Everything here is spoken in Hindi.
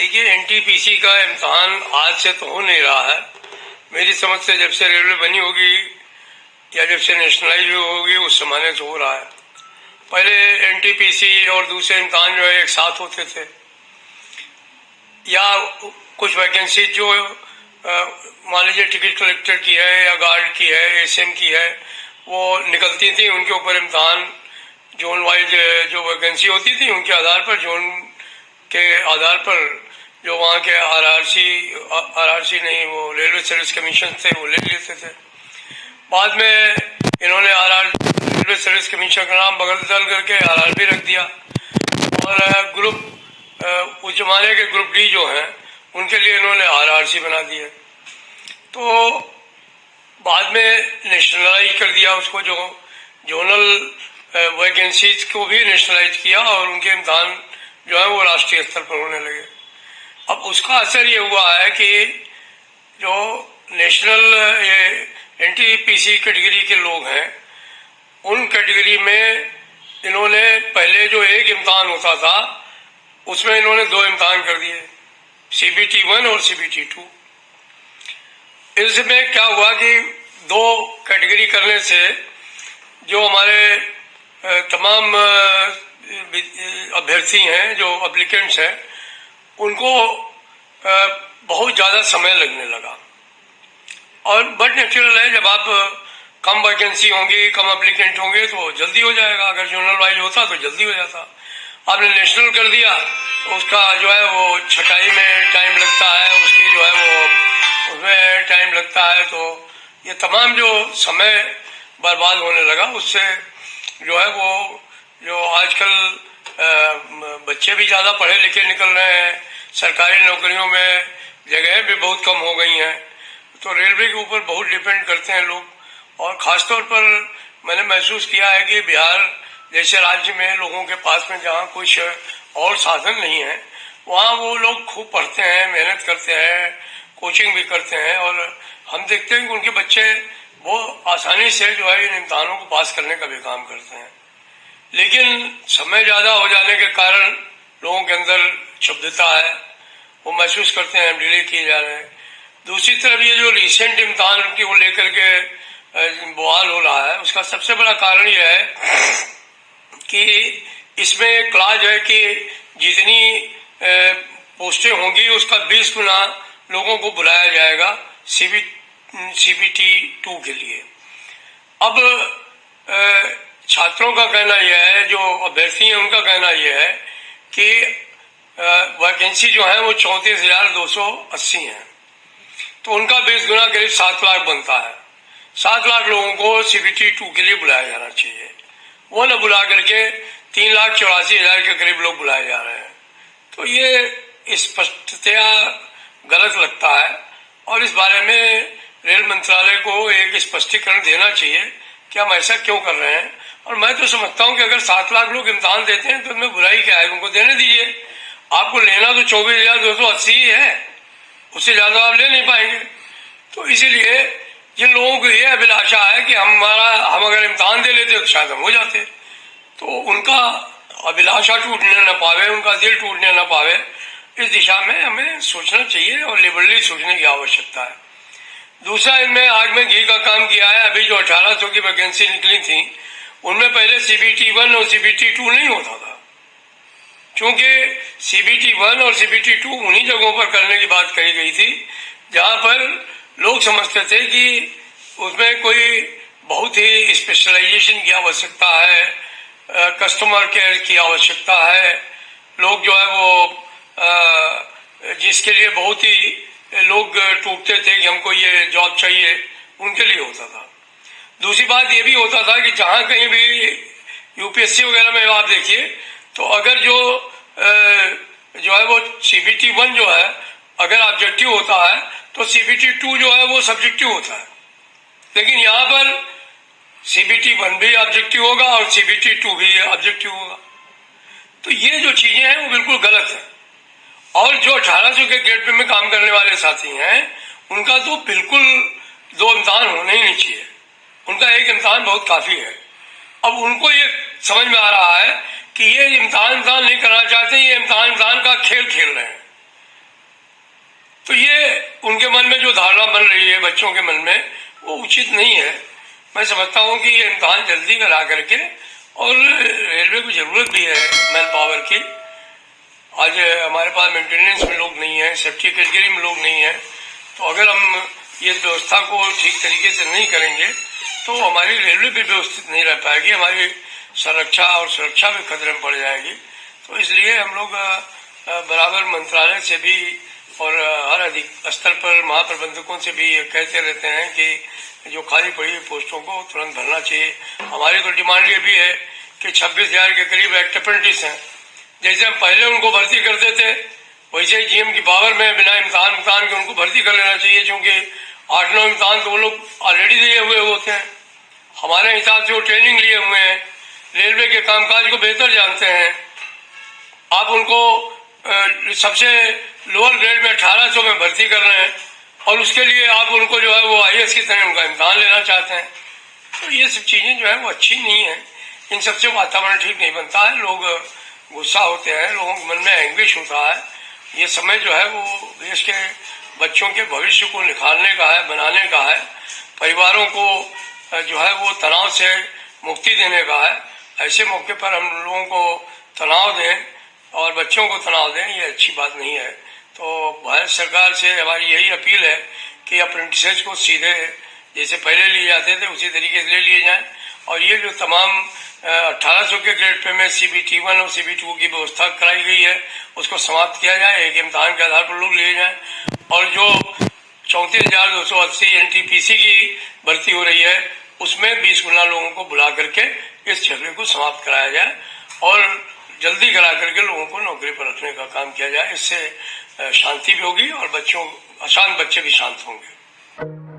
देखिए, एनटीपीसी का इम्तहान आज से तो हो नहीं रहा है। मेरी समझ से जब से रेलवे बनी होगी या जब से नेशनलाइज होगी उस जमाने से हो रहा है। पहले एनटीपीसी और दूसरे इम्तहान जो है एक साथ होते थे, या कुछ वैकेंसी जो मान लीजिए टिकट कलेक्टर की है या गार्ड की है, एसएम की है, वो निकलती थी, उनके ऊपर इम्तहान जोन वाइज जो वैकेंसी होती थी उनके आधार पर, जोन के आधार पर जो वहाँ के आरआरसी नहीं, वो रेलवे सर्विस कमीशन थे, वो ले लेते थे। बाद में इन्होंने रेलवे सर्विस कमीशन का नाम बदल करके आरआरबी रख दिया, और ग्रुप उस जमाने के ग्रुप डी जो हैं उनके लिए इन्होंने आरआरसी बना दिया। तो बाद में नेशनलाइज कर दिया उसको, जो जोनल वैकेंसीज को भी नेशनलाइज किया और उनके इम्तहान जो है वो राष्ट्रीय स्तर पर होने लगे। अब उसका असर ये हुआ है कि जो नेशनल एनटीपीसी कैटेगरी के लोग हैं, उन कैटेगरी में इन्होंने पहले जो एक इम्तहान होता था उसमें इन्होंने दो इम्तहान कर दिए, सीबीटी 1 और सीबीटी 2। इसमें क्या हुआ कि दो कैटेगरी करने से जो हमारे तमाम अभ्यर्थी हैं, जो एप्लीकेंट्स हैं, उनको बहुत ज़्यादा समय लगने लगा। और बट नेचुरल है, जब आप कम वैकेंसी होंगी, कम एप्लीकेंट होंगे तो जल्दी हो जाएगा। अगर जोनल वाइज होता तो जल्दी हो जाता। आपने नेशनल कर दिया तो उसका जो है वो छटाई में टाइम लगता है, उसकी जो है वो उसमें टाइम लगता है। तो ये तमाम जो समय बर्बाद होने लगा, उससे जो है वो जो आजकल बच्चे भी ज़्यादा पढ़े लिखे निकल रहे हैं, सरकारी नौकरियों में जगह भी बहुत कम हो गई हैं, तो रेलवे के ऊपर बहुत डिपेंड करते हैं लोग। और ख़ासतौर पर मैंने महसूस किया है कि बिहार जैसे राज्य में लोगों के पास में जहाँ कुछ और साधन नहीं है, वहाँ वो लोग खूब पढ़ते हैं, मेहनत करते हैं, कोचिंग भी करते हैं, और हम देखते हैं कि उनके बच्चे वो आसानी से जो है इन इम्तहानों को पास करने का भी काम करते हैं। लेकिन समय ज़्यादा हो जाने के कारण लोगों के अंदर क्षुब्धता है, वो महसूस करते हैं डिले किए जा रहे हैं। दूसरी तरफ ये जो रिसेंट इम्तहान की वो लेकर के बवाल हो रहा है, उसका सबसे बड़ा कारण ये है कि इसमें क्लाज है कि जितनी पोस्टें होंगी उसका 20 गुना लोगों को बुलाया जाएगा सीबीटी 2 के लिए। अब छात्रों का कहना यह है, जो अभ्यर्थी हैं उनका कहना यह है कि वैकेंसी जो है वो 34,280 है, तो उनका 20 गुना करीब 7 लाख बनता है। 7 लाख लोगों को सीबीटी 2 के लिए बुलाया जाना चाहिए, वो न बुला करके 3,84,000 के करीब लोग बुलाए जा रहे हैं। तो ये स्पष्टतया गलत लगता है, और इस बारे में रेल मंत्रालय को एक स्पष्टीकरण देना चाहिए कि हम ऐसा क्यों कर रहे हैं। और मैं तो समझता हूं कि अगर 7 लाख लोग इम्तहान देते हैं तो उनमें बुराई क्या है, उनको देने दीजिए। आपको लेना तो 24,280 ही है, उससे ज्यादा आप ले नहीं पाएंगे। तो इसीलिए जिन लोगों को यह अभिलाषा है कि हम अगर इम्तहान दे लेते तो शायद हम हो जाते, तो उनका अभिलाषा टूटने न पावे, उनका दिल टूटने न पावे, इस दिशा में हमें सोचना चाहिए और लिबरली सोचने की आवश्यकता है। दूसरा, इनमें आग में घी का काम किया है। अभी जो 1800 की वैकेंसी निकली थी उनमें पहले सीबीटी 1 और सीबीटी 2 नहीं होता था, क्योंकि सीबीटी 1 और सीबीटी 2 उन्हीं जगहों पर करने की बात कही गई थी जहां पर लोग समझते थे कि उसमें कोई बहुत ही स्पेशलाइजेशन की आवश्यकता है, कस्टमर केयर की आवश्यकता है। लोग जो है वो जिसके लिए बहुत ही लोग टूटते थे कि हमको ये जॉब चाहिए, उनके लिए होता था। दूसरी बात ये भी होता था कि जहाँ कहीं भी यूपीएससी वगैरह में आप देखिए, तो अगर जो है वो सीबीटी 1 जो है अगर ऑब्जेक्टिव होता है तो सीबीटी 2 जो है वो सब्जेक्टिव होता है। लेकिन यहाँ पर सीबीटी 1 भी ऑब्जेक्टिव होगा और सीबीटी 2 भी ऑब्जेक्टिव होगा। तो ये जो चीजें हैं वो बिल्कुल गलत है। और जो 1800 के गेट पे में काम करने वाले साथी हैं, उनका तो बिल्कुल 2 इम्तहान होने ही नहीं चाहिए, उनका एक इम्तहान बहुत काफी है। अब उनको ये समझ में आ रहा है कि ये इम्तहान नहीं करना चाहते, ये इम्तहान का खेल खेल रहे हैं। तो ये उनके मन में जो धारणा बन रही है बच्चों के मन में, वो उचित नहीं है। मैं समझता हूँ कि ये इम्तहान जल्दी करा करके, और रेलवे को जरूरत भी है मैन पावर की। आज हमारे पास मेंटेनेंस में लोग नहीं है, सेफ्टी कैटेगरी में लोग नहीं है, तो अगर हम ये व्यवस्था को ठीक तरीके से नहीं करेंगे तो हमारी रेलवे भी व्यवस्थित नहीं रह पाएगी, हमारी संरक्षा और सुरक्षा भी खतरे में पड़ जाएगी। तो इसलिए हम लोग बराबर मंत्रालय से भी और हर अधिक स्तर पर महाप्रबंधकों से भी ये कहते रहते हैं कि जो खाली पड़ी हुई पोस्टों को तुरंत भरना चाहिए। हमारी तो डिमांड ये भी है कि 26,000 के करीब एक्ट अप्रेंटिस हैं, जैसे हम पहले उनको भर्ती करते थे वैसे ही जीएम की पावर में बिना इम्तहान के उनको भर्ती कर लेना चाहिए, क्योंकि 8-9 इम्तहान तो वो लोग ऑलरेडी दिए हुए होते हैं। हमारे हिसाब से वो ट्रेनिंग लिए हुए हैं, रेलवे के कामकाज को बेहतर जानते हैं। आप उनको सबसे लोअर ग्रेड में 1800 में भर्ती कर रहे हैं और उसके लिए आप उनको जो है वो आईएएस की तरह उनका इम्तहान लेना चाहते हैं। तो ये सब चीजें जो है वो अच्छी नहीं है, इन सबसे वातावरण ठीक नहीं बनता है, लोग गुस्सा होते हैं, लोगों के मन में एंग्विश होता है। ये समय जो है वो देश के बच्चों के भविष्य को निखारने का है, बनाने का है, परिवारों को जो है वो तनाव से मुक्ति देने का है। ऐसे मौके पर हम लोगों को तनाव दें और बच्चों को तनाव दें, ये अच्छी बात नहीं है। तो भारत सरकार से हमारी यही अपील है कि अप्रेंटिसेस को सीधे जैसे पहले लिए जाते थे उसी तरीके से ले लिए जाएं, और ये जो तमाम 1800 के ग्रेड पे में CBT 1 और CBT 2 की व्यवस्था कराई गई है उसको समाप्त किया जाए, एक इम्तहान के आधार पर लोग लिए जाएं, और जो 34,280 NTPC की भर्ती हो रही है उसमें 20 गुना लोगों को बुला करके इस झगड़े को समाप्त कराया जाए और जल्दी करा करके लोगों को नौकरी पर रखने का काम किया जाए। इससे शांति भी होगी और अशांत बच्चे भी शांत होंगे।